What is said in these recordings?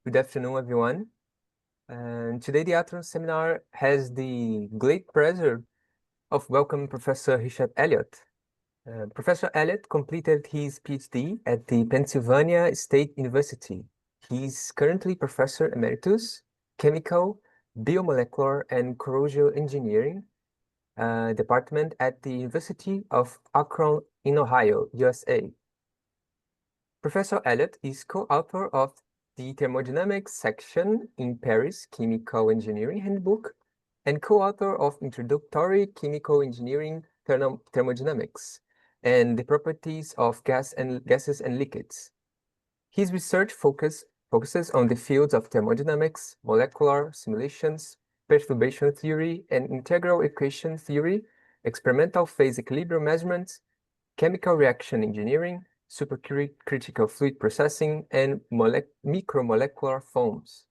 Good afternoon, everyone. And today the Athermal seminar has the great pleasure of welcoming Professor Richard Elliot. Professor Elliot completed his PhD at the Pennsylvania State University. He's currently Professor Emeritus, Chemical, Biomolecular, and Corrosion Engineering Department at the University of Akron in Ohio, USA. Professor Elliot is co-author of the Thermodynamics section in Paris Chemical Engineering Handbook and co-author of Introductory Chemical Engineering Thermodynamics and the Properties of Gases and Liquids. His research focuses on the fields of thermodynamics, molecular simulations, perturbation theory, and integral equation theory, experimental phase equilibrium measurements, chemical reaction engineering, supercritical fluid processing, and micromolecular foams.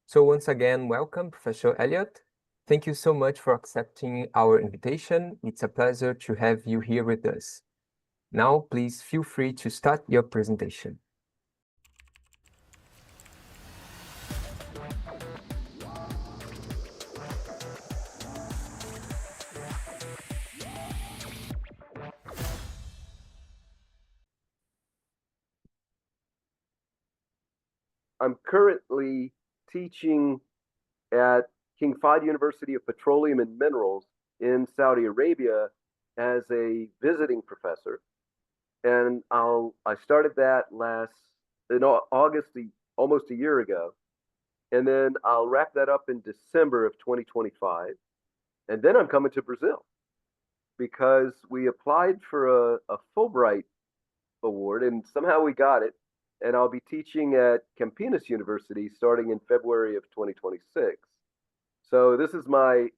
So once again, welcome, Professor Elliot. Thank you so much for accepting our invitation. It's a pleasure to have you here with us. Now, please feel free to start your presentation. I'm currently teaching at King Fahd University of Petroleum and Minerals in Saudi Arabia as a visiting professor. And I started that in August, almost a year ago. And then I'll wrap that up in December of 2025. And then I'm coming to Brazil because we applied for a Fulbright award and somehow we got it. And I'll be teaching at Campinas University starting in February of 2026. So this is my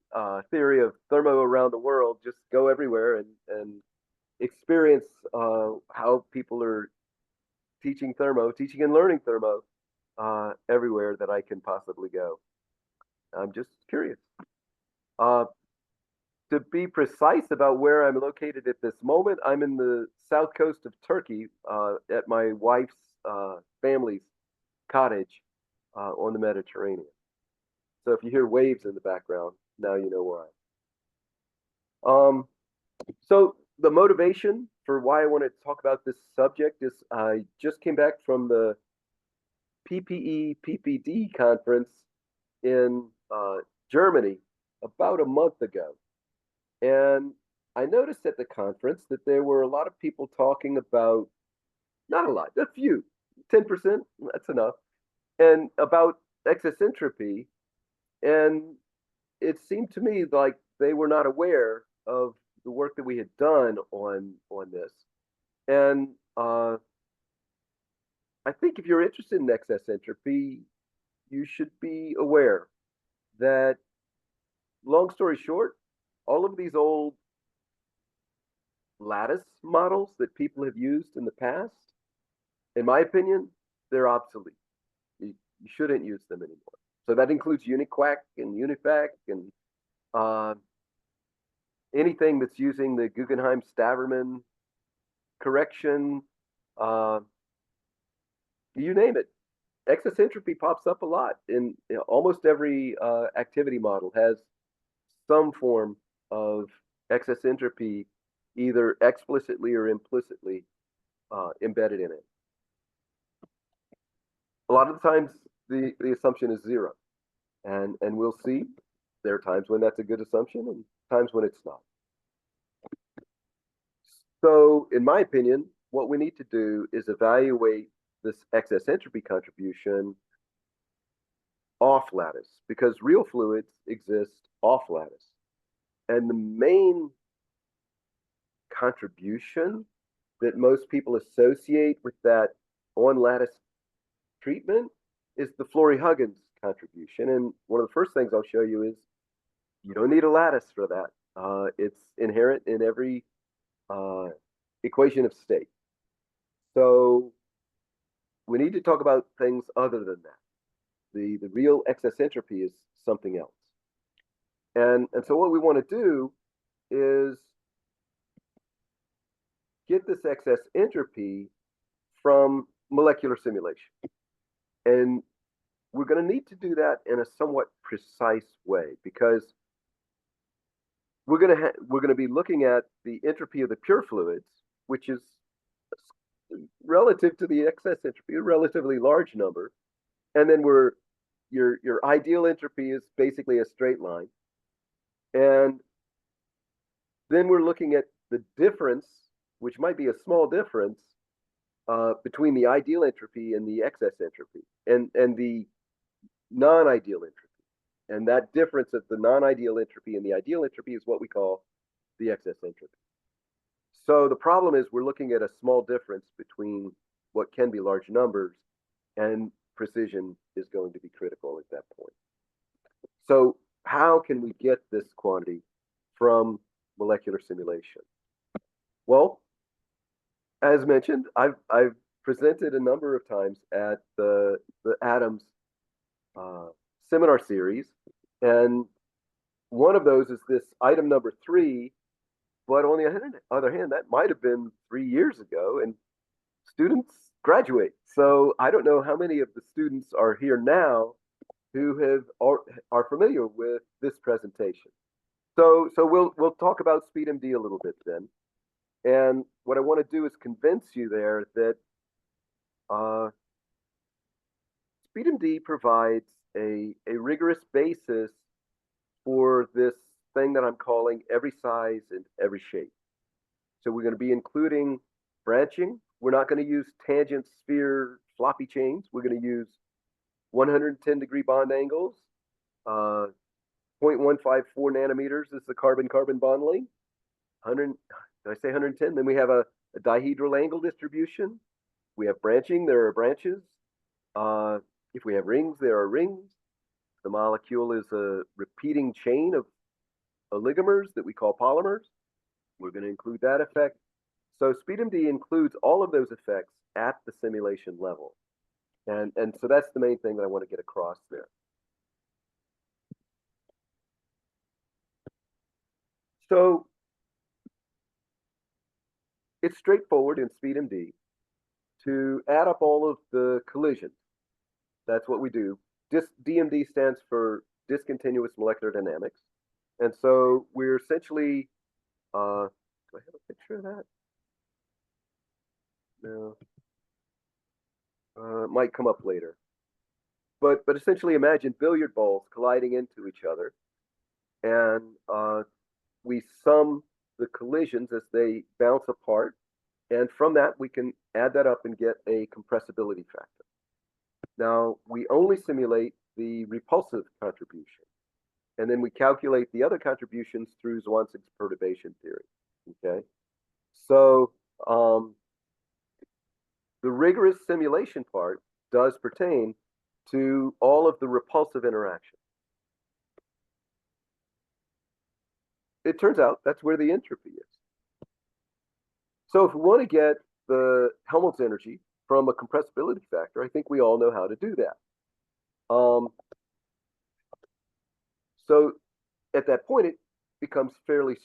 theory of thermo around the world. Just go everywhere and experience how people are teaching and learning thermo everywhere that I can possibly go. I'm just curious. To be precise about where I'm located at this moment, I'm in the south coast of Turkey at my wife's family's cottage on the Mediterranean. So if you hear waves in the background, now you know why. So the motivation for why I want to talk about this subject is I just came back from the PPD conference in Germany about a month ago. And I noticed at the conference that there were a lot of people talking about, not a lot, a few, 10%, that's enough, and about excess entropy. And it seemed to me like they were not aware of the work that we had done on this. And I think if you're interested in excess entropy, you should be aware that, long story short, all of these old lattice models that people have used in the past, in my opinion, they're obsolete. You shouldn't use them anymore. So that includes Uniquac and Unifac and anything that's using the Guggenheim-Staverman correction, you name it. Excess entropy pops up a lot in almost every activity model has some form of excess entropy, either explicitly or implicitly embedded in it. A lot of the times, the assumption is zero, and we'll see. There are times when that's a good assumption, and times when it's not. So, in my opinion, what we need to do is evaluate this excess entropy contribution off lattice, because real fluids exist off lattice. And the main contribution that most people associate with that on lattice treatment is the Flory-Huggins contribution. And one of the first things I'll show you is you don't need a lattice for that. It's inherent in every equation of state. So we need to talk about things other than that. The real excess entropy is something else. And so what we want to do is get this excess entropy from molecular simulation. And we're going to need to do that in a somewhat precise way, because we're going to be looking at the entropy of the pure fluids, which is relative to the excess entropy, a relatively large number. And then your ideal entropy is basically a straight line. And then we're looking at the difference, which might be a small difference, between the ideal entropy and the excess entropy, and the non-ideal entropy. And that difference of the non-ideal entropy and the ideal entropy is what we call the excess entropy. So the problem is we're looking at a small difference between what can be large numbers, and precision is going to be critical at that point. So how can we get this quantity from molecular simulation? Well, as mentioned, I've presented a number of times at the atoms seminar series, and one of those is this item number 3. But on the other hand, that might have been 3 years ago, and students graduate. So I don't know how many of the students are here now who are familiar with this presentation. So we'll talk about SpeedMD a little bit then. And what I want to do is convince you there that SpeedMD provides a rigorous basis for this thing that I'm calling every size and every shape. So we're going to be including branching. We're not going to use tangent, sphere, floppy chains. We're going to use 110-degree bond angles. 0.154 nanometers is the carbon-carbon bond length. 100, did I say 110? Then we have a dihedral angle distribution. We have branching, there are branches. If we have rings, there are rings. The molecule is a repeating chain of oligomers that we call polymers. We're going to include that effect. So SpeedMD includes all of those effects at the simulation level. And so that's the main thing that I want to get across there. So it's straightforward in SpeedMD to add up all of the collisions. That's what we do. DMD stands for discontinuous molecular dynamics. And so we're essentially, do I have a picture of that? No. It might come up later. But essentially imagine billiard balls colliding into each other. And we sum the collisions as they bounce apart. And from that, we can add that up and get a compressibility factor. Now, we only simulate the repulsive contribution. And then we calculate the other contributions through Zwansig's perturbation theory. Okay, so the rigorous simulation part does pertain to all of the repulsive interactions. It turns out that's where the entropy is. So if we want to get the Helmholtz energy from a compressibility factor, I think we all know how to do that. So at that point, it becomes fairly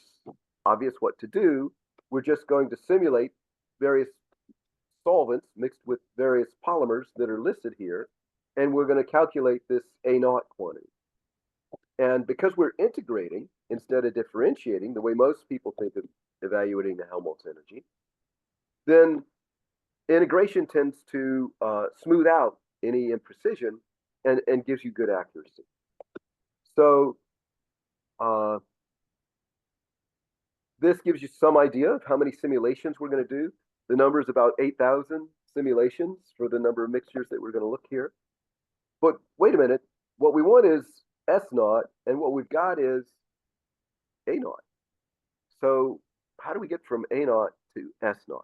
obvious what to do. We're just going to simulate various solvents mixed with various polymers that are listed here, and we're going to calculate this A0 quantity. And because we're integrating instead of differentiating, the way most people think of evaluating the Helmholtz energy, then integration tends to smooth out any imprecision and gives you good accuracy. So this gives you some idea of how many simulations we're going to do. The number is about 8,000 simulations for the number of mixtures that we're going to look here. But wait a minute, what we want is S0, and what we've got is A0. So how do we get from A0 to S0?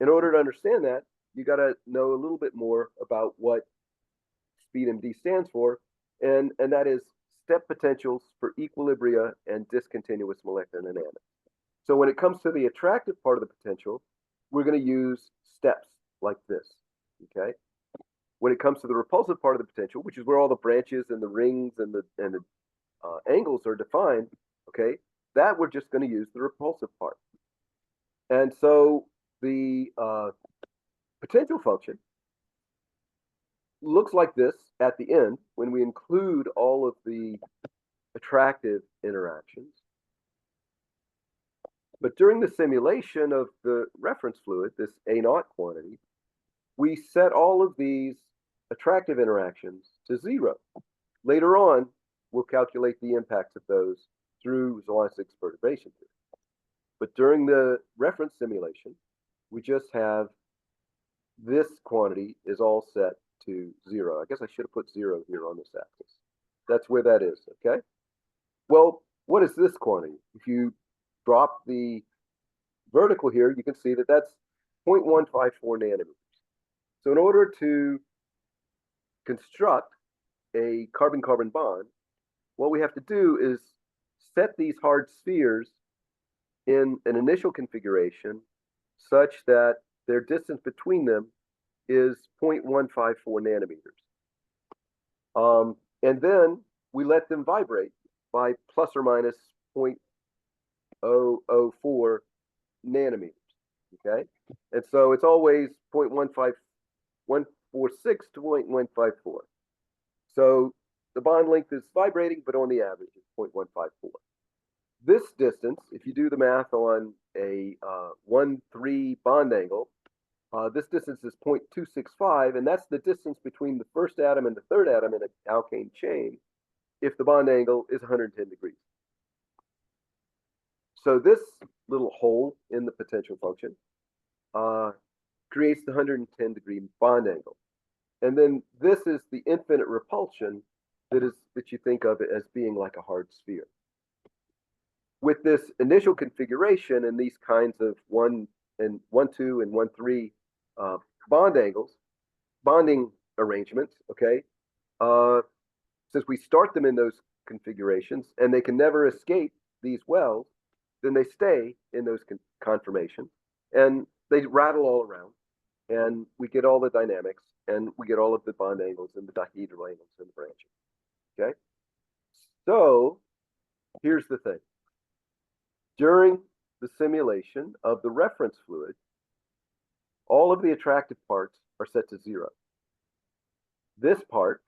In order to understand that, you got to know a little bit more about what SpeedMD stands for, and that is step potentials for equilibria and discontinuous molecular dynamics. So when it comes to the attractive part of the potential, we're going to use steps like this, okay? When it comes to the repulsive part of the potential, which is where all the branches and the rings and the angles are defined, okay, that we're just going to use the repulsive part. And so the potential function looks like this at the end, when we include all of the attractive interactions. But during the simulation of the reference fluid, this A naught quantity, we set all of these attractive interactions to 0. Later on, we'll calculate the impacts of those through Zolnitsk's perturbation theory. But during the reference simulation, we just have this quantity is all set to 0. I guess I should have put 0 here on this axis. That's where that is, okay? Well, what is this quantity? If you drop the vertical here, you can see that that's 0.154 nanometers. So in order to construct a carbon-carbon bond, what we have to do is set these hard spheres in an initial configuration such that their distance between them is 0.154 nanometers. And then we let them vibrate by plus or minus 0.004 nanometers, okay? And so it's always 0.146 to 0.154. So the bond length is vibrating, but on the average, it's 0.154. This distance, if you do the math on a 1,3 bond angle, this distance is 0.265, and that's the distance between the first atom and the third atom in an alkane chain if the bond angle is 110 degrees. So this little hole in the potential function creates the 110 degree bond angle. And then this is the infinite repulsion that you think of it as being like a hard sphere. With this initial configuration and these kinds of 1, 2, and 1, 3 bonding arrangements, okay, since we start them in those configurations and they can never escape these wells, then they stay in those conformations and they rattle all around and we get all the dynamics and we get all of the bond angles and the dihedral angles and the branching, okay? So here's the thing. During the simulation of the reference fluid, all of the attractive parts are set to 0. This part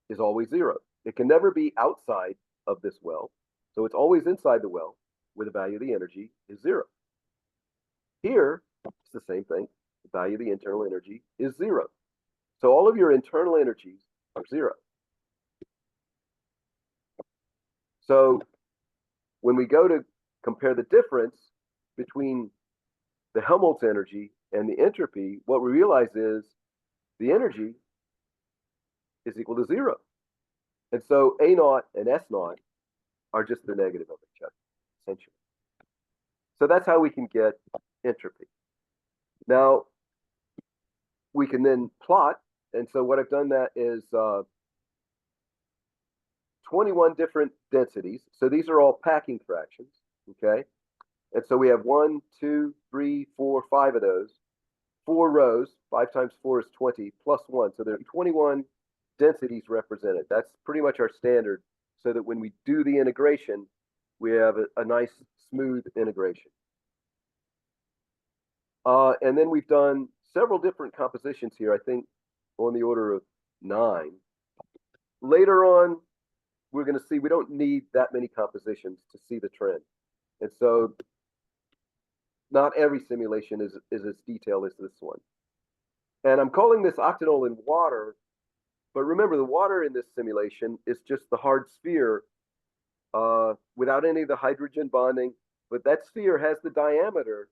is always 0. It can never be outside of this well, so it's always inside the well where the value of the energy is 0. Here, it's the same thing. The value of the internal energy is 0. So all of your internal energies are 0. So when we go to compare the difference between the Helmholtz energy and the entropy, what we realize is the energy is equal to 0. And so A naught and S naught are just the negative of each other, essentially. So that's how we can get entropy. Now, we can then plot, and so what I've done that is 21 different densities. So these are all packing fractions, okay? And so we have 1, 2, 3, 4, 5 of those. 4 rows, 5 times 4 is 20, plus 1. So there are 21 densities represented. That's pretty much our standard, so that when we do the integration, we have a nice, smooth integration. And then we've done several different compositions here, I think on the order of 9. Later on, we're going to see we don't need that many compositions to see the trend. And so not every simulation is as detailed as this one. And I'm calling this octanol in water, but remember the water in this simulation is just the hard sphere without any of the hydrogen bonding, but that sphere has the diameter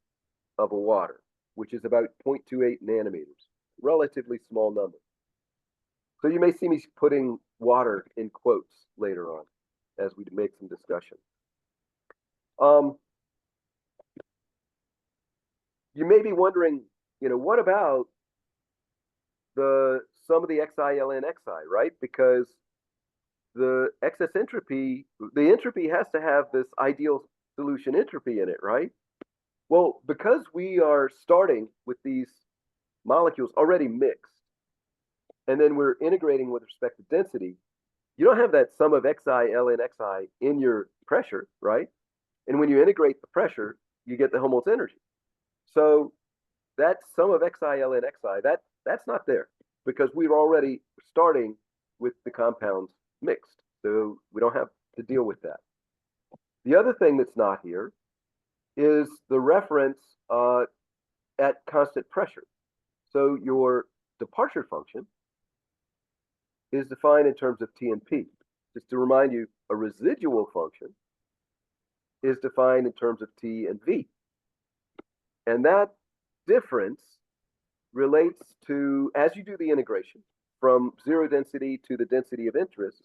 of a water, which is about 0.28 nanometers, relatively small number. So you may see me putting water in quotes later on as we make some discussion. You may be wondering, what about some of the xi, ln xi, right? Because the excess entropy, the entropy has to have this ideal solution entropy in it, right? Well, because we are starting with these molecules already mixed, and then we're integrating with respect to density, you don't have that sum of xi, ln xi in your pressure, right? And when you integrate the pressure, you get the Helmholtz energy. So that sum of xi, ln xi, that's not there because we're already starting with the compounds mixed. So we don't have to deal with that. The other thing that's not here is the reference at constant pressure. So your departure function is defined in terms of T and P. Just to remind you, a residual function is defined in terms of T and V. And that difference relates to, as you do the integration from zero density to the density of interest,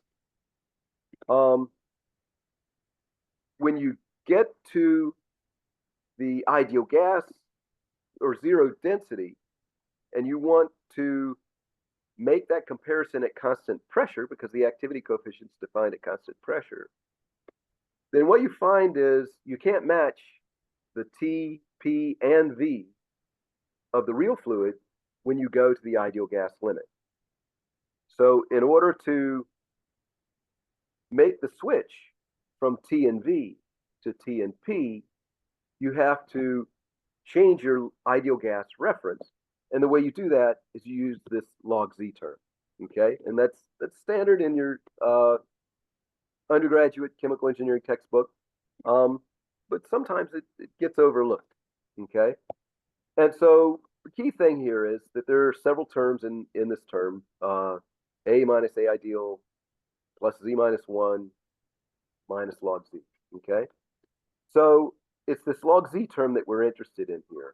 when you get to the ideal gas or zero density, and you want to make that comparison at constant pressure, because the activity coefficient is defined at constant pressure, then what you find is you can't match the T, P, and V of the real fluid when you go to the ideal gas limit. So in order to make the switch from T and V to T and P, you have to change your ideal gas reference. And the way you do that is you use this log Z term, okay? And that's standard in your undergraduate chemical engineering textbook, but sometimes it gets overlooked, okay? And so the key thing here is that there are several terms in this term, A minus A ideal plus Z minus 1 minus log Z, okay? So it's this log Z term that we're interested in here.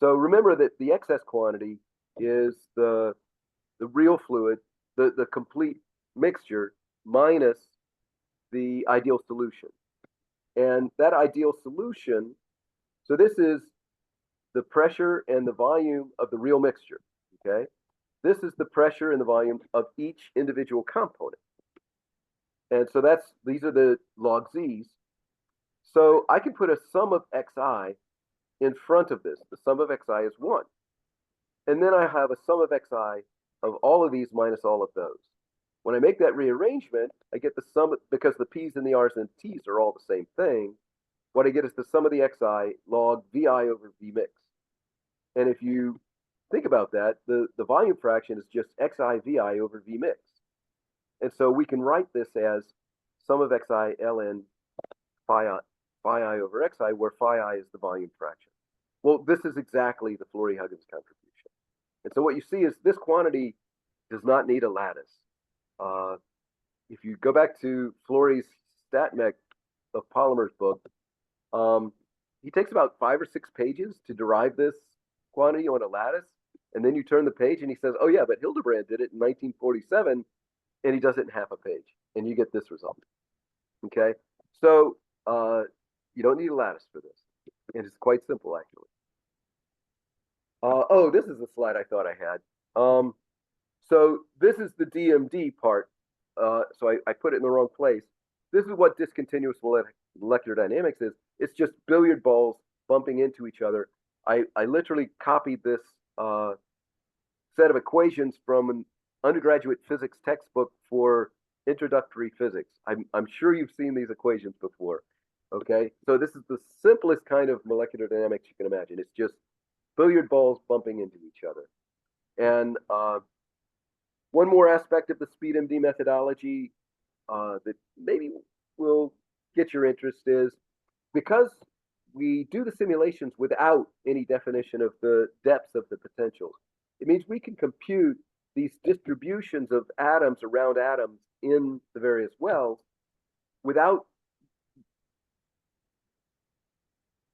So remember that the excess quantity is the real fluid, the complete mixture minus the ideal solution. And that ideal solution, so this is the pressure and the volume of the real mixture, okay? This is the pressure and the volume of each individual component. And so these are the log Z's. So I can put a sum of xi in front of this. The sum of xi is 1. And then I have a sum of xi of all of these minus all of those. When I make that rearrangement, I get the sum, because the p's and the r's and t's are all the same thing, what I get is the sum of the xi log vi over v mix. And if you think about that, the volume fraction is just xi vi over v mix. And so we can write this as sum of xi ln phi I over xi, where phi I is the volume fraction. Well, this is exactly the Flory-Huggins contribution. And so what you see is this quantity does not need a lattice. If you go back to Flory's StatMech of polymers book, he takes about 5 or 6 pages to derive this quantity on a lattice. And then you turn the page and he says, oh yeah, but Hildebrand did it in 1947, and he does it in half a page, and you get this result. Okay, so you don't need a lattice for this, and it's quite simple actually. Oh, this is the slide I thought I had. So this is the DMD part. So I put it in the wrong place. This is what discontinuous molecular dynamics is. It's just billiard balls bumping into each other. I literally copied this set of equations from an undergraduate physics textbook for introductory physics. I'm sure you've seen these equations before. Okay, so this is the simplest kind of molecular dynamics you can imagine. It's just billiard balls bumping into each other. And one more aspect of the SpeedMD methodology that maybe will get your interest is, because we do the simulations without any definition of the depths of the potentials, it means we can compute these distributions of atoms around atoms in the various wells without,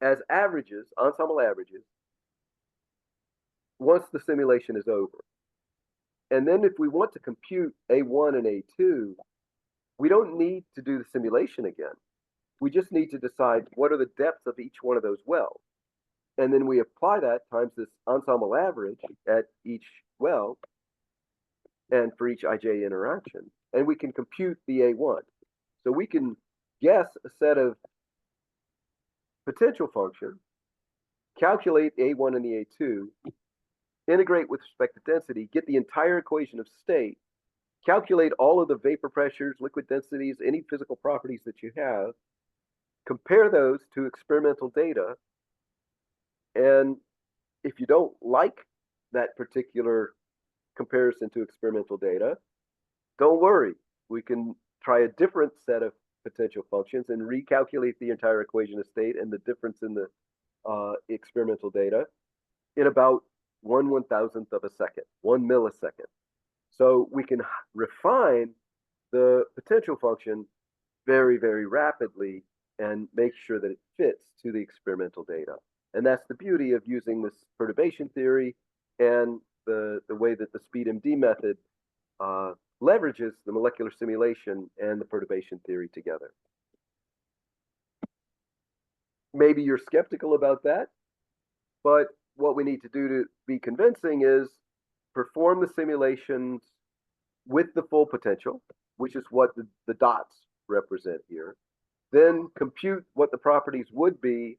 as averages, ensemble averages, once the simulation is over. And then if we want to compute A1 and A2, we don't need to do the simulation again. We just need to decide what are the depths of each one of those wells. And then we apply that times this ensemble average at each well and for each IJ interaction. And we can compute the A1. So we can guess a set of potential functions, calculate A1 and the A2, integrate with respect to density, get the entire equation of state, calculate all of the vapor pressures, liquid densities, any physical properties that you have, compare those to experimental data, and if you don't like that particular comparison to experimental data, don't worry. We can try a different set of potential functions and recalculate the entire equation of state and the difference in the experimental data in about 1/1000th of a second, 1 millisecond. So we can refine the potential function very, very rapidly and make sure that it fits to the experimental data. And that's the beauty of using this perturbation theory and the way that the SpeedMD method leverages the molecular simulation and the perturbation theory together. Maybe you're skeptical about that, but what we need to do to be convincing is perform the simulations with the full potential, which is what the dots represent here. Then compute what the properties would be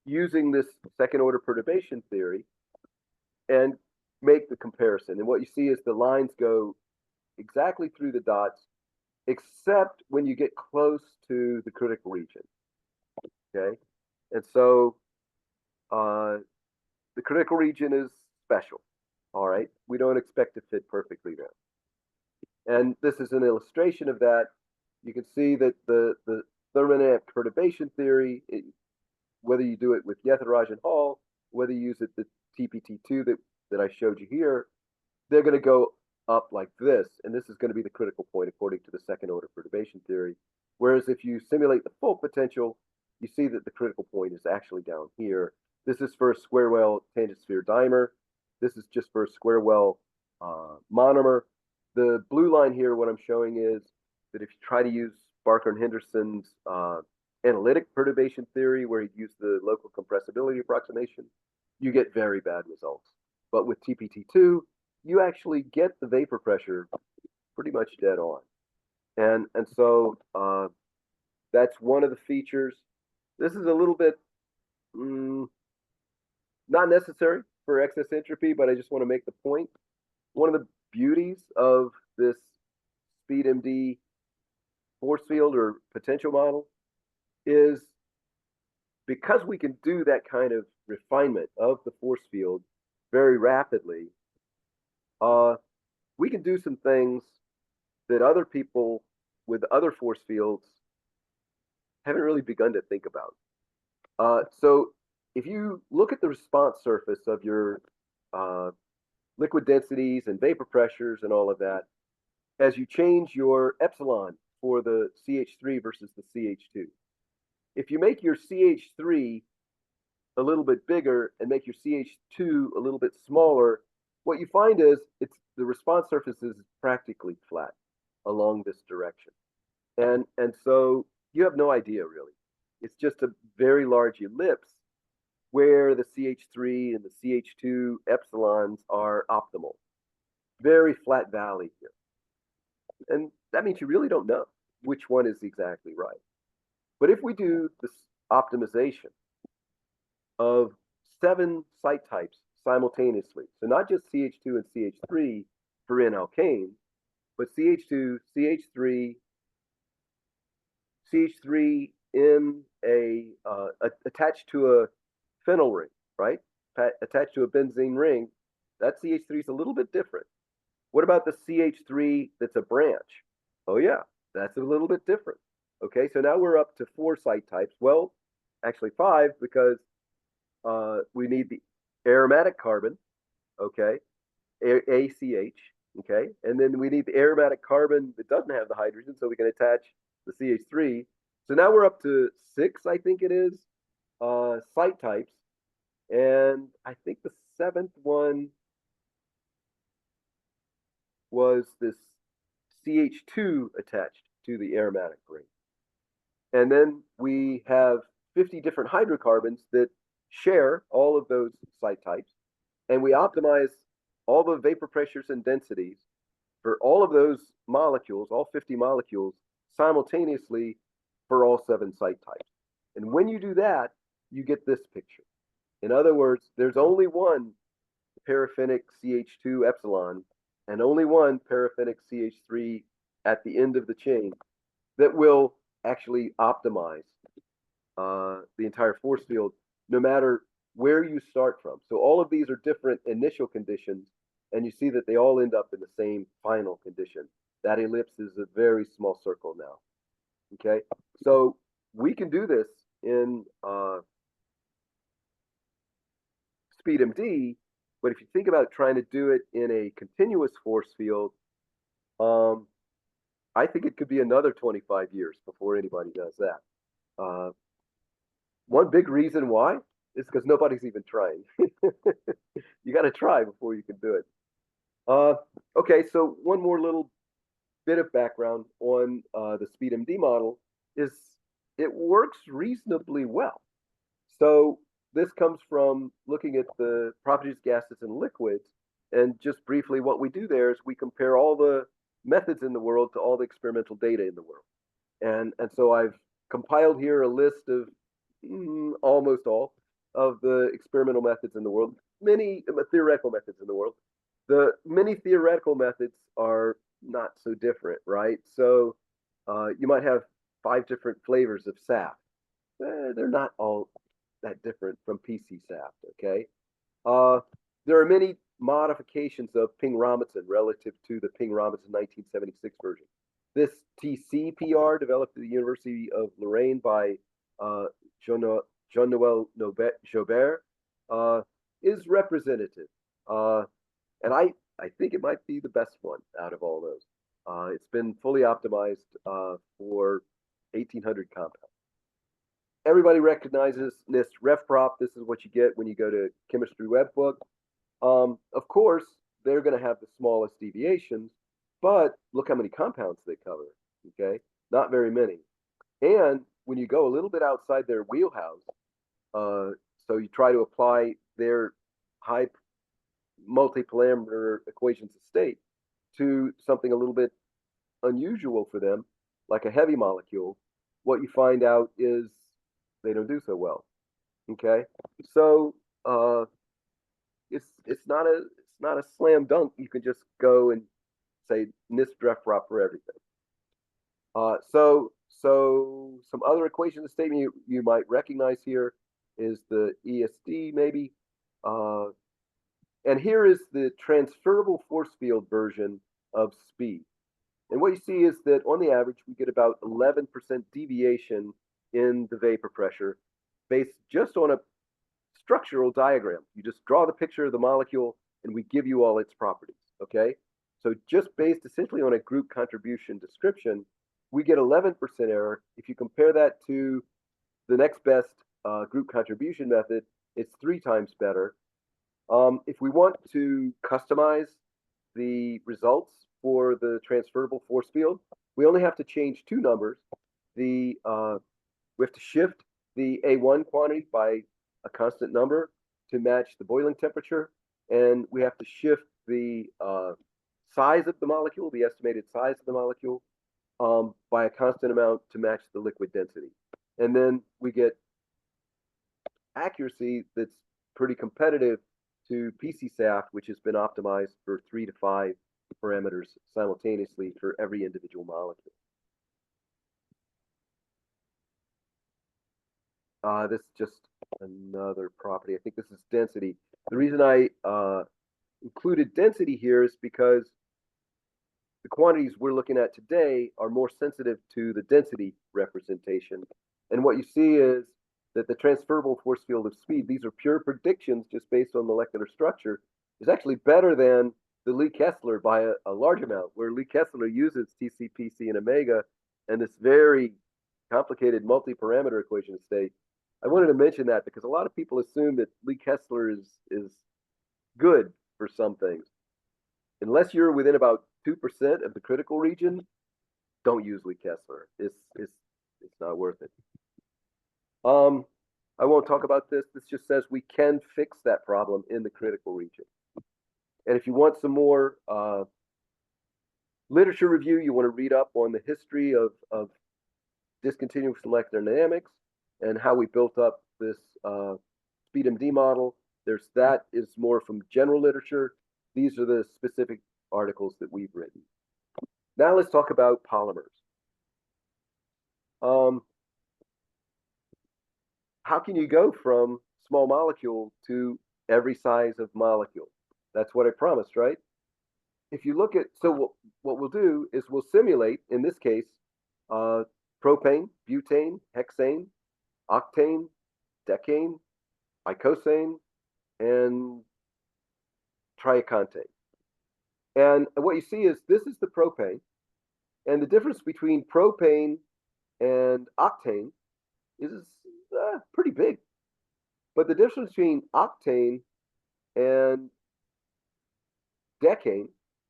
using this second order perturbation theory and make the comparison. And what you see is the lines go exactly through the dots, except when you get close to the critical region. Okay. And so the critical region is special. All right. We don't expect to fit perfectly there. And this is an illustration of that. You can see that the thermodynamic perturbation theory, whether you do it with Yetharaj and Hall, whether you use it the TPT2 that I showed you here, they're going to go up like this, and this is going to be the critical point according to the second order perturbation theory. Whereas if you simulate the full potential, you see that the critical point is actually down here. This is for a square well tangent sphere dimer. This is just for a square well monomer. The blue line here, what I'm showing is that if you try to use Barker and Henderson's analytic perturbation theory, where you use the local compressibility approximation, you get very bad results. But with TPT2, you actually get the vapor pressure pretty much dead on. And so that's one of the features. This is a little bit not necessary for excess entropy, but I just want to make the point. One of the beauties of this SpeedMD force field or potential model is because we can do that kind of refinement of the force field very rapidly, we can do some things that other people with other force fields haven't really begun to think about. So if you look at the response surface of your liquid densities and vapor pressures and all of that, as you change your epsilon for the CH3 versus the CH2, if you make your CH3 a little bit bigger and make your CH2 a little bit smaller, what you find is the response surface is practically flat along this direction. And so you have no idea really. It's just a very large ellipse where the CH3 and the CH2 epsilons are optimal. Very flat valley here. And that means you really don't know which one is exactly right. But if we do this optimization of 7 site types simultaneously, so not just CH2 and CH3 for N-alkane, but CH2, CH3, CH3 in attached to a phenyl ring, right? Attached to a benzene ring, that CH3 is a little bit different. What about the CH3 that's a branch? Oh yeah, that's a little bit different. Okay, so now we're up to 4 site types. Well, actually 5, because we need the aromatic carbon, okay, ACH, okay, and then we need the aromatic carbon that doesn't have the hydrogen, so we can attach the CH3. So now we're up to 6, I think it is, site types, and I think the 7th one was this CH2 attached to the aromatic ring. And then we have 50 different hydrocarbons that share all of those site types, and we optimize all the vapor pressures and densities for all of those molecules, all 50 molecules, simultaneously for all 7 site types. And when you do that, you get this picture. In other words, there's only one paraffinic CH2 epsilon and only one paraffinic CH3 at the end of the chain that will actually optimize the entire force field, no matter where you start from. So all of these are different initial conditions, and you see that they all end up in the same final condition. That ellipse is a very small circle now. Okay, so we can do this in SpeedMD, but if you think about trying to do it in a continuous force field, I think it could be another 25 years before anybody does that. One big reason why is because nobody's even trying. You got to try before you can do it. Okay, so one more little bit of background on the SpeedMD model is it works reasonably well. So this comes from looking at the properties of gases and liquids. And just briefly, what we do there is we compare all the methods in the world to all the experimental data in the world. And so I've compiled here a list of almost all of the experimental methods in the world, many theoretical methods in the world. The many theoretical methods are not so different, right? So you might have 5 different flavors of SAF. They're not all that different from PC SAF, okay? There are many modifications of Ping-Robinson relative to the Ping-Robinson 1976 version. This TCPR, developed at the University of Lorraine by Jean-Noël Joubert, is representative. And I think it might be the best one out of all those. It's been fully optimized for 1,800 compounds. Everybody recognizes NIST RefProp. This is what you get when you go to Chemistry Webbook. Of course, they're going to have the smallest deviations, but look how many compounds they cover, okay? Not very many. And when you go a little bit outside their wheelhouse, so you try to apply their high multi-parameter equations of state to something a little bit unusual for them, like a heavy molecule, what you find out is they don't do so well. Okay, so it's not a slam dunk. You can just go and say NIST RefProp for everything. So some other equations of statement you might recognize here is the ESD maybe. And here is the transferable force field version of speed. And what you see is that on the average, we get about 11% deviation in the vapor pressure based just on a structural diagram. You just draw the picture of the molecule and we give you all its properties, okay? So just based essentially on a group contribution description, we get 11% error. If you compare that to the next best group contribution method, it's 3 times better. If we want to customize the results for the transferable force field, we only have to change 2 numbers. We have to shift the A1 quantity by a constant number to match the boiling temperature, and we have to shift the size of the molecule, the estimated size of the molecule, by a constant amount to match the liquid density. And then we get accuracy that's pretty competitive to PCSAF, which has been optimized for 3 to 5 parameters simultaneously for every individual molecule. This is just another property. I think this is density. The reason I included density here is because the quantities we're looking at today are more sensitive to the density representation. And what you see is that the transferable force field of speed, these are pure predictions just based on molecular structure, is actually better than the Lee Kessler by a large amount, where Lee Kessler uses TC, PC, and omega, and this very complicated multi-parameter equation of state. I wanted to mention that because a lot of people assume that Lee Kessler is good for some things. Unless you're within about 2% of the critical region, don't use Lee Kessler. It's not worth it. I won't talk about this. This just says we can fix that problem in the critical region. And if you want some more literature review, you want to read up on the history of discontinuous electrodynamics and how we built up this SpeedMD model. That is more from general literature. These are the specific articles that we've written. Now let's talk about polymers. How can you go from small molecule to every size of molecule? That's what I promised, right? if you look at, so what we'll do is we'll simulate, in this case, propane, butane, hexane, octane, decane, icosane, and triacantane. And what you see is this is the propane, and the difference between propane and octane is pretty big. But the difference between octane and decane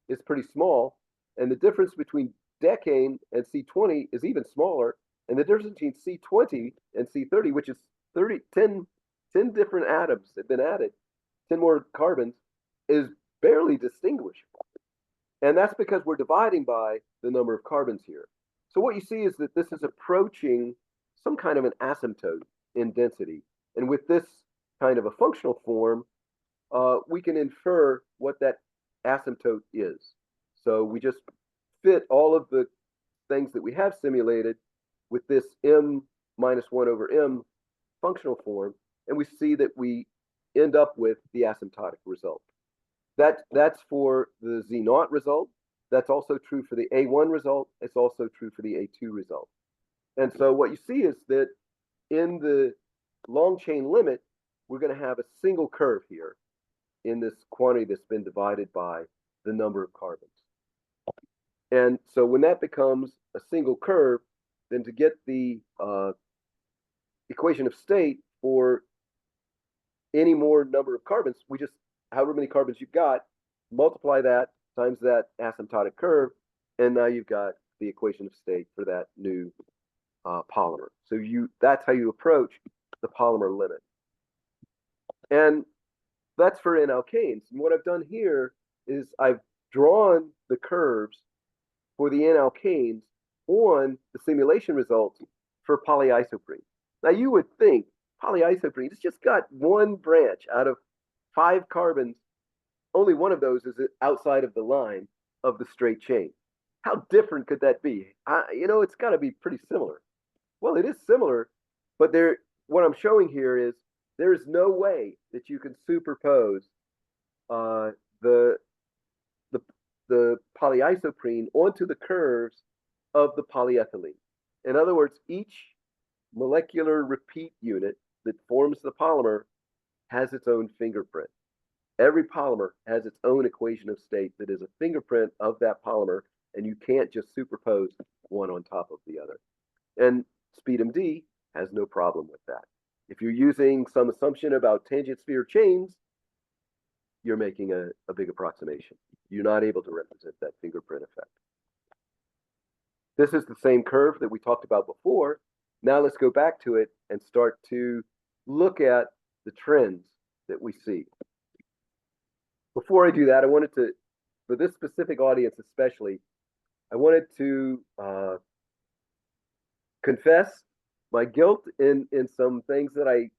is pretty small, and the difference between decane and C20 is even smaller, and the difference between C20 and C30, which is 10 different atoms have been added, 10 more carbons, is barely distinguishable. And that's because we're dividing by the number of carbons here. So what you see is that this is approaching some kind of an asymptote in density. And with this kind of a functional form, we can infer what that asymptote is. So we just fit all of the things that we have simulated with this m minus 1 over m functional form, and we see that we end up with the asymptotic result. That's for the Z0 result. That's also true for the A1 result. It's also true for the A2 result. And so what you see is that in the long chain limit, we're going to have a single curve here in this quantity that's been divided by the number of carbons. And so when that becomes a single curve, then to get the equation of state for any more number of carbons, we just, however many carbons you've got, multiply that times that asymptotic curve, and now you've got the equation of state for that new polymer. So that's how you approach the polymer limit. And that's for N-alkanes. And what I've done here is I've drawn the curves for the N-alkanes on the simulation results for polyisoprene. Now you would think polyisoprene, it's just got one branch out of 5 carbons. Only one of those is outside of the line of the straight chain. How different could that be? It's got to be pretty similar. Well, it is similar, but what I'm showing here is there is no way that you can superpose the polyisoprene onto the curves of the polyethylene. In other words, each molecular repeat unit that forms the polymer has its own fingerprint. Every polymer has its own equation of state that is a fingerprint of that polymer, and you can't just superpose one on top of the other. And SpeedMD has no problem with that. If you're using some assumption about tangent sphere chains, you're making a big approximation. You're not able to represent that fingerprint effect. This is the same curve that we talked about before. Now let's go back to it and start to look at the trends that we see. Before I do that, I wanted to, for this specific audience especially, I wanted to confess my guilt in some things that I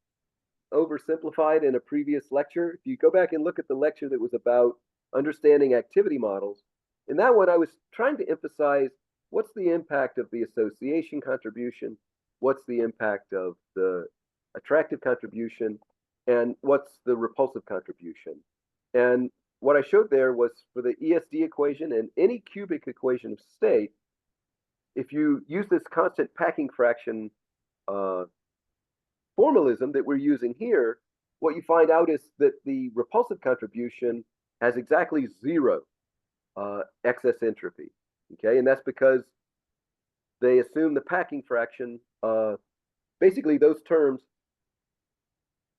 oversimplified in a previous lecture. If you go back and look at the lecture that was about understanding activity models, in that one I was trying to emphasize what's the impact of the association contribution, what's the impact of the attractive contribution, and what's the repulsive contribution. And what I showed there was for the ESD equation and any cubic equation of state, if you use this constant packing fraction formalism that we're using here, what you find out is that the repulsive contribution has exactly 0 excess entropy. Okay, and that's because they assume the packing fraction, basically those terms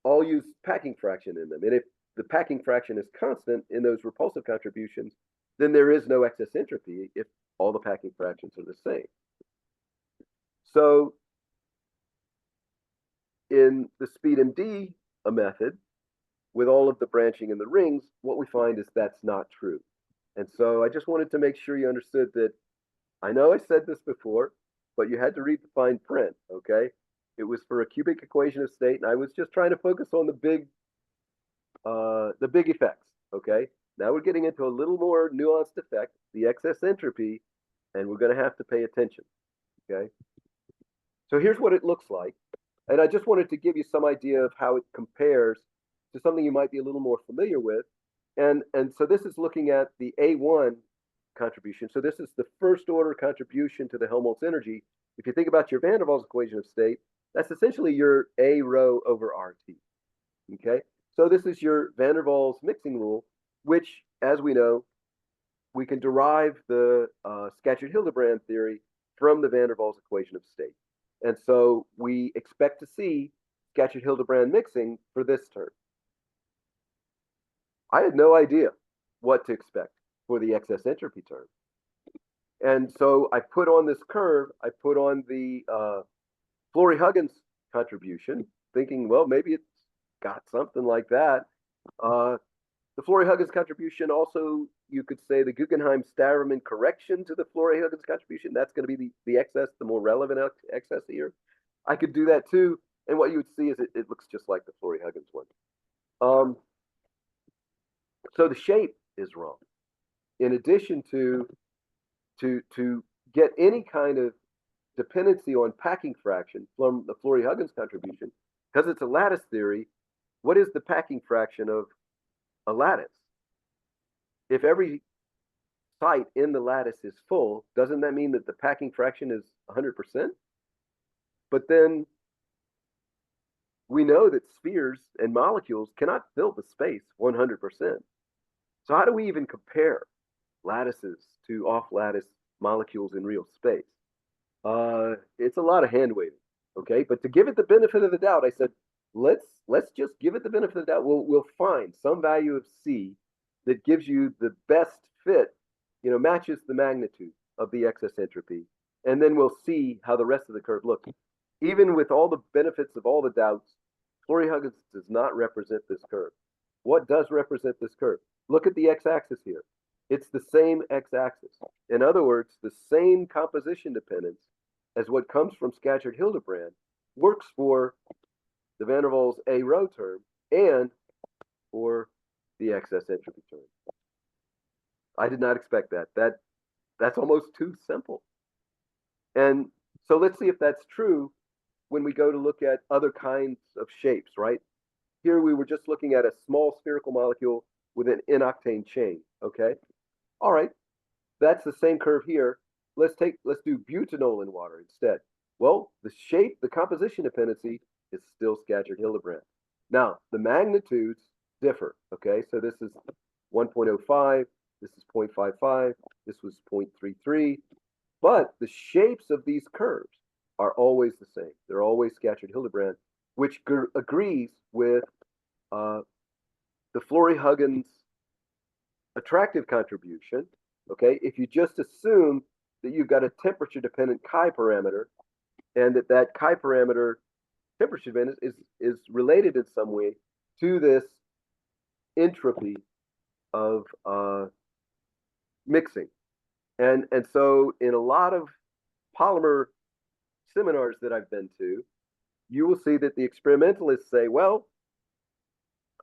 all use packing fraction in them. And if the packing fraction is constant in those repulsive contributions, then there is no excess entropy if all the packing fractions are the same. So in the SpeedMD method, with all of the branching in the rings, what we find is that's not true. And so I just wanted to make sure you understood that. I know I said this before, but you had to read the fine print, okay? It was for a cubic equation of state, and I was just trying to focus on the big effects, okay? Now we're getting into a little more nuanced effect, the excess entropy, and we're going to have to pay attention, okay? So here's what it looks like. And I just wanted to give you some idea of how it compares to something you might be a little more familiar with, And so this is looking at the A1 contribution. So this is the first order contribution to the Helmholtz energy. If you think about your van der Waals equation of state, that's essentially your A rho over RT. Okay, so this is your van der Waals mixing rule, which, as we know, we can derive the Scatcherd-Hildebrand theory from the van der Waals equation of state. And so we expect to see Scatcherd-Hildebrand mixing for this term. I had no idea what to expect for the excess entropy term. And so I put on this curve, I put on the Flory-Huggins contribution, thinking, well, maybe it's got something like that. The Flory-Huggins contribution also, you could say the Guggenheim-Staverman correction to the Flory-Huggins contribution, that's going to be the excess, the more relevant excess here. I could do that too. And what you would see is it looks just like the Flory-Huggins one. So the shape is wrong. In addition to get any kind of dependency on packing fraction from the Flory-Huggins contribution, because it's a lattice theory, what is the packing fraction of a lattice? If every site in the lattice is full, doesn't that mean that the packing fraction is 100%? But then we know that spheres and molecules cannot fill the space 100%. So how do we even compare lattices to off-lattice molecules in real space? It's a lot of hand waving, okay? But to give it the benefit of the doubt, I said, let's just give it the benefit of the doubt. We'll find some value of C that gives you the best fit, matches the magnitude of the excess entropy, and then we'll see how the rest of the curve looks. Even with all the benefits of all the doubts, Flory-Huggins does not represent this curve. What does represent this curve? Look at the x-axis here. It's the same x-axis. In other words, the same composition dependence as what comes from Scatcherd-Hildebrand works for the van der Waals A rho term and for the excess entropy term. I did not expect that. That's almost too simple. And so let's see if that's true when we go to look at other kinds of shapes, right? Here we were just looking at a small spherical molecule with an n-octane chain, okay? All right, that's the same curve here. Let's do butanol in water instead. Well, the shape, the composition dependency is still Scatcherd-Hildebrand. Now, the magnitudes differ, okay? So this is 1.05, this is 0.55, this was 0.33, but the shapes of these curves are always the same. They're always Scatcherd-Hildebrand, which agrees with the Flory-Huggins attractive contribution, okay? If you just assume that you've got a temperature-dependent chi parameter and that chi parameter temperature dependence is related in some way to this entropy of mixing. And so in a lot of polymer seminars that I've been to, you will see that the experimentalists say, well,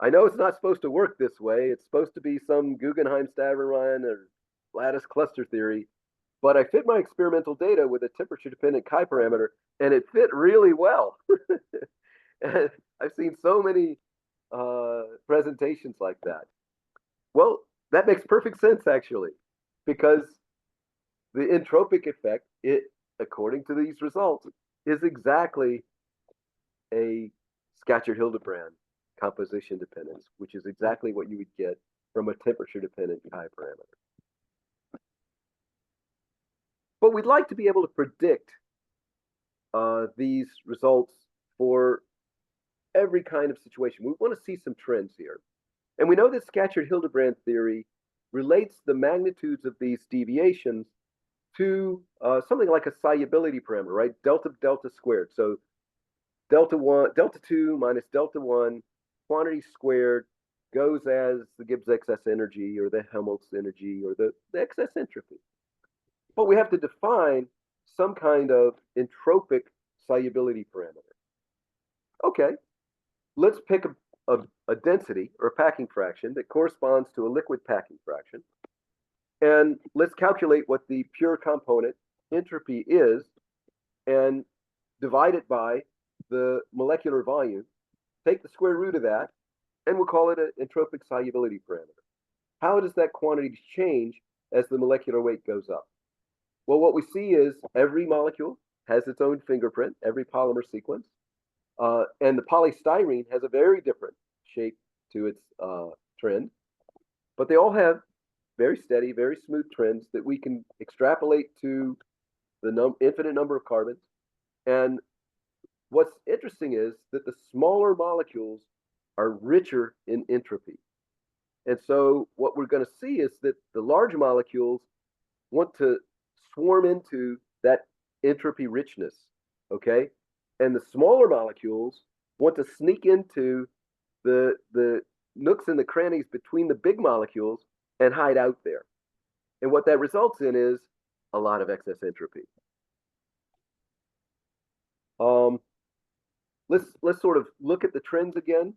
I know it's not supposed to work this way. It's supposed to be some Guggenheim-Staverman or lattice cluster theory, but I fit my experimental data with a temperature-dependent chi parameter, and it fit really well. And I've seen so many presentations like that. Well, that makes perfect sense, actually, because the entropic effect, according to these results, is exactly a Scatcherd-Hildebrand composition dependence, which is exactly what you would get from a temperature-dependent chi parameter. But we'd like to be able to predict these results for every kind of situation. We want to see some trends here. And we know that Scatcherd-Hildebrand theory relates the magnitudes of these deviations to something like a solubility parameter, right? Delta squared. So delta 2 minus delta 1, quantity squared, goes as the Gibbs excess energy or the Helmholtz energy or the excess entropy. But we have to define some kind of entropic solubility parameter. Okay, let's pick a density or a packing fraction that corresponds to a liquid packing fraction. And let's calculate what the pure component entropy is and divide it by the molecular volume, take the square root of that, and we'll call it an entropic solubility parameter. how does that quantity change as the molecular weight goes up? Well, what we see is every molecule has its own fingerprint, every polymer sequence. And the polystyrene has a very different shape to its trend, but they all have very steady, very smooth trends that we can extrapolate to the infinite number of carbons. And what's interesting is that the smaller molecules are richer in entropy. And so what we're going to see is that the large molecules want to swarm into that entropy richness, okay? And the smaller molecules want to sneak into the nooks and the crannies between the big molecules and hide out there. And what that results in is a lot of excess entropy. Let's sort of look at the trends again.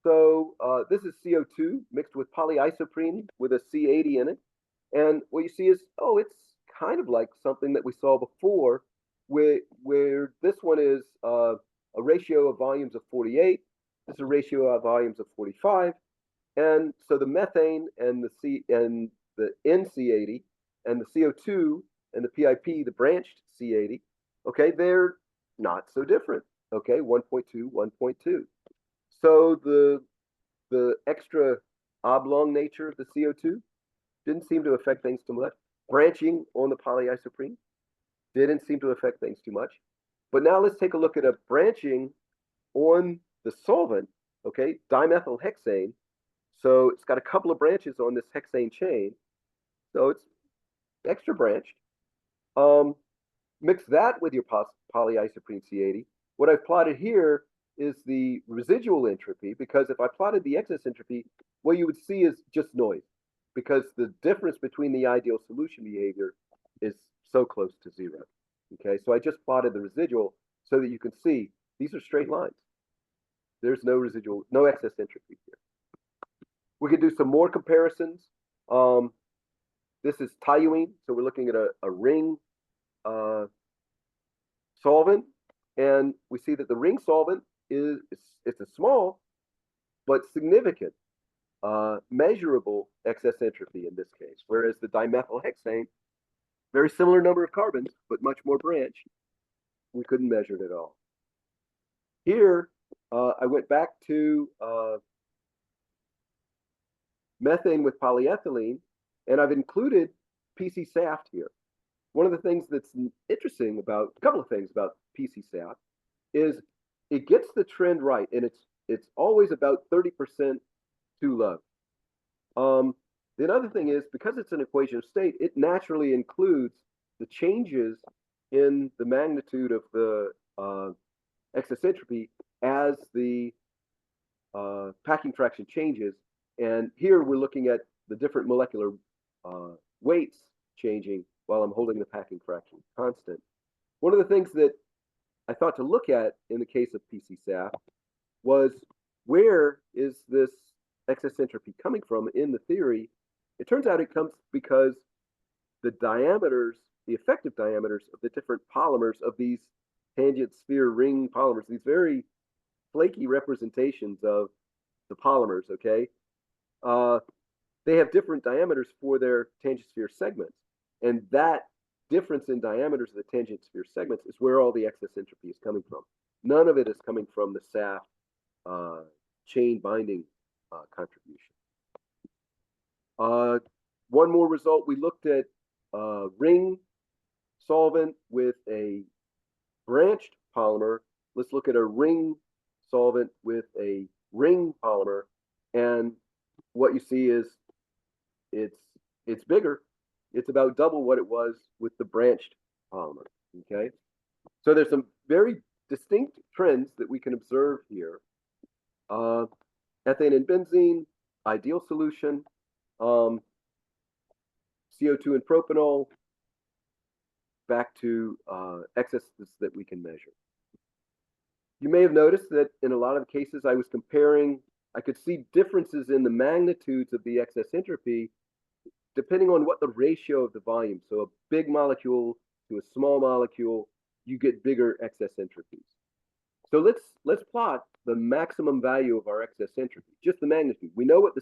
So this is CO2 mixed with polyisoprene with a C80 in it. And what you see is, oh, it's kind of like something that we saw before, where this one is a ratio of volumes of 48. This is a ratio of volumes of 45. And so the methane and the NC80 and the CO2 and the PIP, the branched C80, okay, they're not so different. Okay, 1.2, 1.2. So the extra oblong nature of the CO2 didn't seem to affect things too much. Branching on the polyisoprene didn't seem to affect things too much. But now let's take a look at a branching on the solvent, okay, dimethylhexane. So it's got a couple of branches on this hexane chain. So it's extra branched. Mix that with your polyisoprene C80. What I've plotted here is the residual entropy, because if I plotted the excess entropy, what you would see is just noise, because the difference between the ideal solution behavior is so close to zero. Okay, so I just plotted the residual so that you can see these are straight lines. There's no residual, no excess entropy here. We could do some more comparisons. This is toluene, so we're looking at a ring solvent, and we see that the ring solvent it's a small but significant measurable excess entropy in this case, whereas the dimethylhexane, very similar number of carbons but much more branched, we couldn't measure it at all. Here I went back to methane with polyethylene, and I've included PC-SAFT here. One of the things that's interesting about, a couple of things about PC-SAFT is it gets the trend right, and it's always about 30% too low. The other thing is, because it's an equation of state, it naturally includes the changes in the magnitude of the excess entropy as the packing fraction changes. And here we're looking at the different molecular weights changing while I'm holding the packing fraction constant. One of the things that I thought to look at in the case of PC-SAFT was, where is this excess entropy coming from in the theory? It turns out it comes because the diameters, the effective diameters of the different polymers of these tangent sphere ring polymers, these very flaky representations of the polymers, okay? They have different diameters for their tangent sphere segments. And that difference in diameters of the tangent sphere segments is where all the excess entropy is coming from. None of it is coming from the SAFT chain binding contribution. One more result, we looked at ring solvent with a branched polymer. Let's look at a ring solvent with a ring polymer, and what you see is it's bigger. It's about double what it was with the branched polymer. Okay, so there's some very distinct trends that we can observe here. Ethane and benzene, ideal solution. CO2 and propanol, back to excesses that we can measure. You may have noticed that in a lot of cases I was comparing, I could see differences in the magnitudes of the excess entropy depending on what the ratio of the volume. So a big molecule to a small molecule, you get bigger excess entropies. So let's plot the maximum value of our excess entropy, just the magnitude. We know what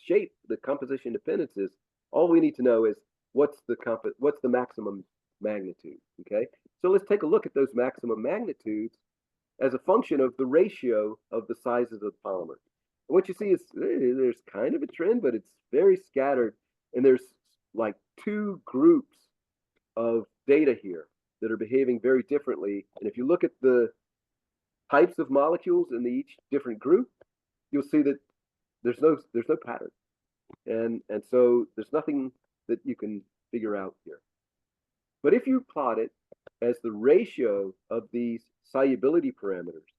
shape, the composition dependencies, all we need to know is what's the maximum magnitude. Okay, so let's take a look at those maximum magnitudes as a function of the ratio of the sizes of the polymer. And what you see is there's kind of a trend, but it's very scattered, and there's like two groups of data here that are behaving very differently. And if you look at the types of molecules in each different group, you'll see that there's no pattern, and so there's nothing that you can figure out here. But if you plot it as the ratio of these solubility parameters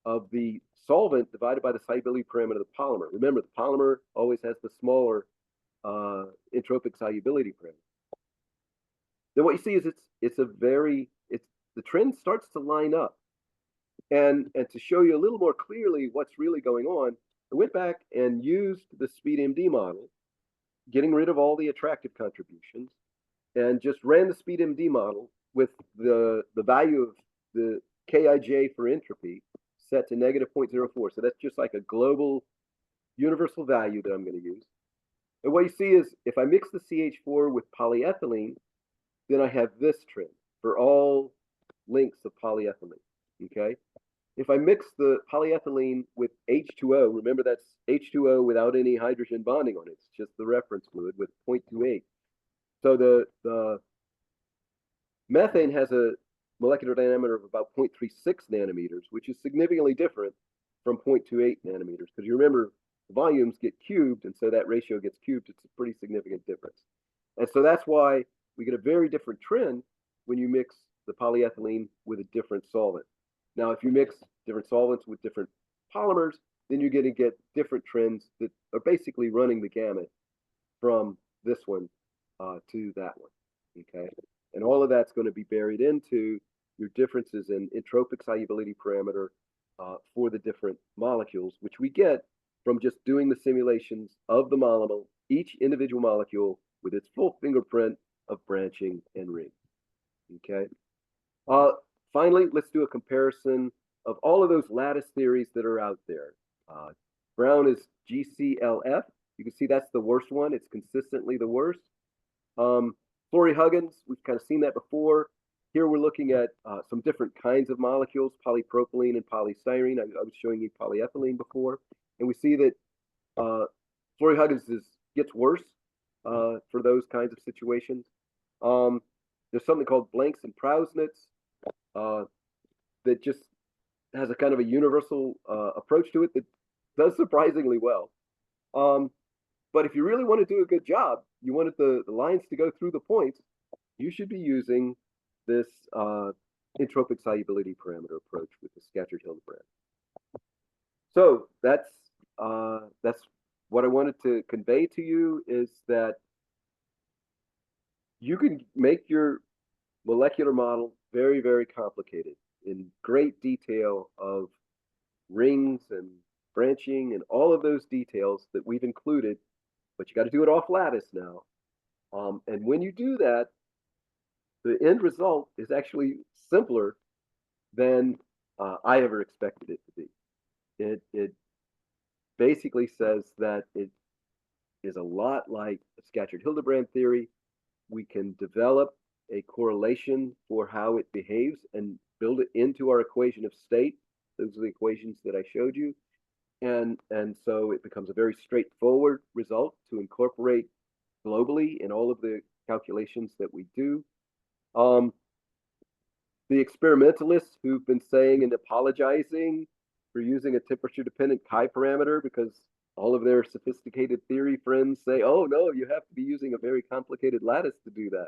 of the solvent divided by the solubility parameter of the polymer, remember the polymer always has the smaller entropic solubility parameter, then what you see is the trend starts to line up. And to show you a little more clearly what's really going on, I went back and used the SpeedMD model, getting rid of all the attractive contributions, and just ran the SpeedMD model with the value of the Kij for entropy set to -0.04. So that's just like a global universal value that I'm going to use. And what you see is if I mix the CH4 with polyethylene, then I have this trend for all links of polyethylene. Okay. If I mix the polyethylene with H2O, remember that's H2O without any hydrogen bonding on it. It's just the reference fluid with 0.28. So the methane has a molecular diameter of about 0.36 nanometers, which is significantly different from 0.28 nanometers. Because you remember, the volumes get cubed, and so that ratio gets cubed. It's a pretty significant difference. And so that's why we get a very different trend when you mix the polyethylene with a different solvent. Now, if you mix different solvents with different polymers, then you're going to get different trends that are basically running the gamut from this one to that one. Okay, and all of that's going to be buried into your differences in entropic solubility parameter for the different molecules, which we get from just doing the simulations of the molecule, each individual molecule with its full fingerprint of branching and ring. Okay. Finally, let's do a comparison of all of those lattice theories that are out there. Brown is GCLF. You can see that's the worst one. It's consistently the worst. Florey-Huggins, we've kind of seen that before. Here we're looking at some different kinds of molecules, polypropylene and polystyrene. I was showing you polyethylene before. And we see that Florey-Huggins gets worse for those kinds of situations. There's something called Blanks and Prausnitz that just has a kind of a universal approach to it that does surprisingly well. But if you really want to do a good job, you wanted the lines to go through the points, you should be using this entropic solubility parameter approach with the Scatcherd-Hildebrand. So that's what I wanted to convey to you, is that you can make your molecular model very, very complicated in great detail of rings and branching and all of those details that we've included, but you got to do it off lattice now. And when you do that, the end result is actually simpler than I ever expected it to be. It basically says that it is a lot like the Scatcherd-Hildebrand theory. We can develop a correlation for how it behaves and build it into our equation of state. Those are the equations that I showed you. And so it becomes a very straightforward result to incorporate globally in all of the calculations that we do. The experimentalists who've been saying and apologizing for using a temperature-dependent chi parameter because all of their sophisticated theory friends say, oh, no, you have to be using a very complicated lattice to do that.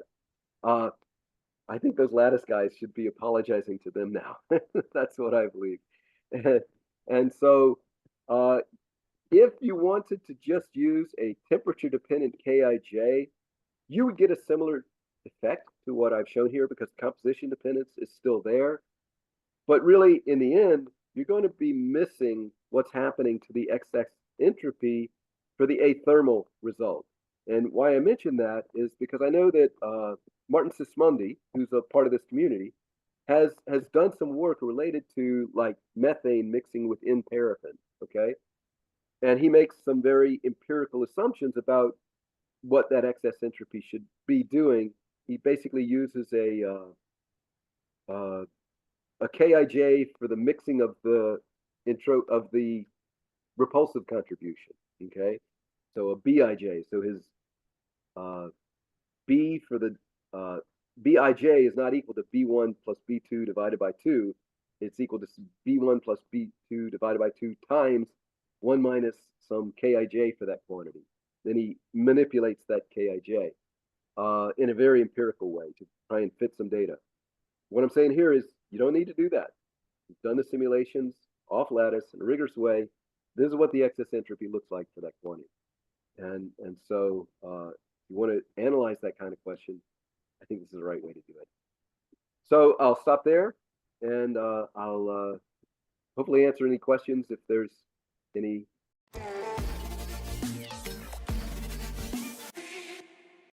I think those lattice guys should be apologizing to them now. That's what I believe. And so if you wanted to just use a temperature-dependent Kij, you would get a similar effect to what I've shown here because composition dependence is still there. But really, in the end, you're going to be missing what's happening to the excess entropy for the athermal result. And why I mention that is because I know that Martin Sismondi, who's a part of this community, has done some work related to like methane mixing with N-paraffin, okay? And he makes some very empirical assumptions about what that excess entropy should be doing. He basically uses a Kij for the mixing of the repulsive contribution. Okay, so a Bij. So his B for the Bij is not equal to B1 plus B2 divided by 2. It's equal to B1 plus B2 divided by 2 times 1 minus some Kij for that quantity. Then he manipulates that Kij in a very empirical way to try and fit some data. What I'm saying here is you don't need to do that. You've done the simulations off lattice in a rigorous way. This is what the excess entropy looks like for that quantity. And so you want to analyze that kind of question, I think this is the right way to do it. So I'll stop there, and I'll hopefully answer any questions if there's any.